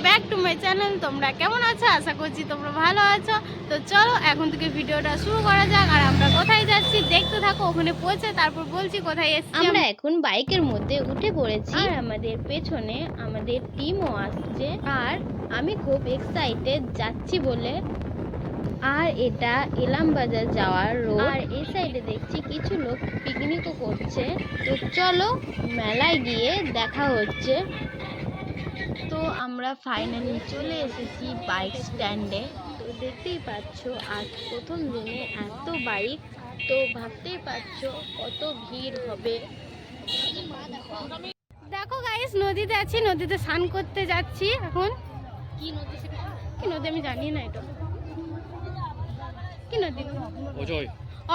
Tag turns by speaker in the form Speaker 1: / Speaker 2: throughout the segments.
Speaker 1: Back to my channel. তোমরা কেমন আছো? আশা করছি তোমরা ভালো আছো। তো চলো এখন থেকে ভিডিওটা শুরু করা যাক। আর আমরা কোথায় যাচ্ছি দেখতে থাকো, ওখানে পৌঁছে তারপর বলছি কোথায় এসেছি। আমরা এখন বাইকের মধ্যে উঠে পড়েছি আর আমাদের পেছনে আমাদের টিমও আসছে। আর আমি খুব এক্সাইটেড যাচ্ছি বলে। আর এটা ইলামবাজার যাওয়ার রোড। আর এই সাইডে দেখছি কিছু লোক পিকনিকও করছে। তো চলো মেলায় গিয়ে দেখা হচ্ছে। তো আমরা ফাইনালি চলে এসেছি বাইক স্ট্যান্ডে। তো দেখতেই পাচ্ছ আজ প্রথম দিনে এত বাইক, তো ভাবতেই পারছো কত ভিড় হবে। দেখো গাইস, নদীতে আছি, নদীতে স্নান করতে যাচ্ছি এখন। কি নদী আমি জানি না, এটা কি নদী?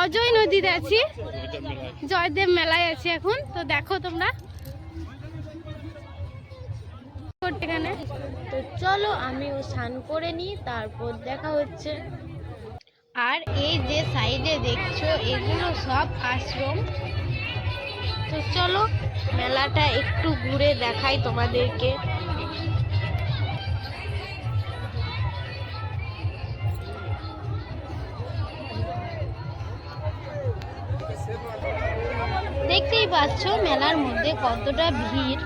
Speaker 1: অজয় নদীতে আছি, জয়দেব মেলায় আছি এখন। তো দেখো তোমরা এখানে। তো চলো আমিও স্নান করে নিই, তারপর দেখা হচ্ছে। আর এই যে সাইডে দেখছো এগুলো সব আশ্রম। তো চলো মেলাটা একটু ঘুরে দেখাই তোমাদেরকে। দেখতেই পাচ্ছ মেলার মধ্যে কতটা ভিড়।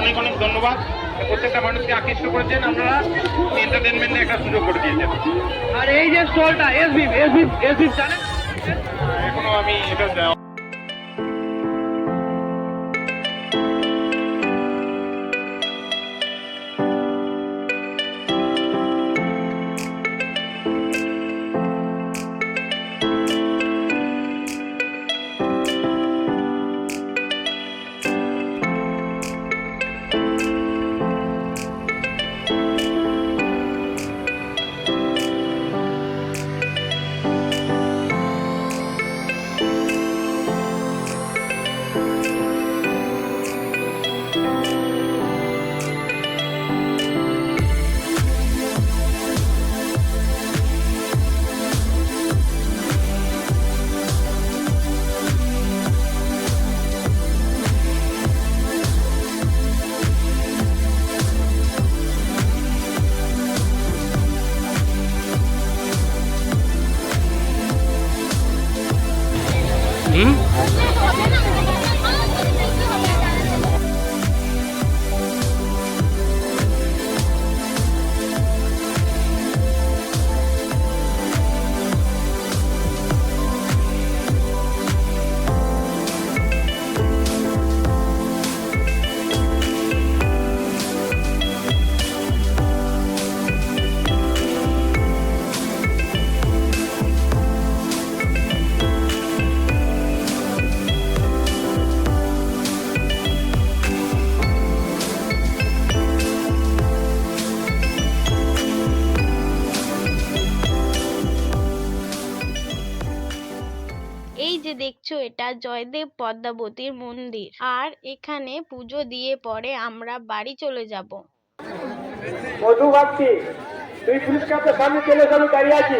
Speaker 2: অনেক অনেক ধন্যবাদ। প্রত্যেকটা মানুষকে আকৃষ্ট করেছেন আপনারা, এন্টারটেনমেন্টে একটা সুযোগ করে দিয়েছেন। আর এই যে স্টলটা এসবি জানেন, এখনো আমি এটা
Speaker 1: এই যে দেখছো এটা জয়দেব পদ্মাবতীর মন্দির। আর এখানে পুজো দিয়ে পরে আমরা বাড়ি চলে যাব।
Speaker 3: মধু ভাবছি তুই পুলিশ কাপের সামনে চলে যাবো, দাঁড়িয়ে আছি।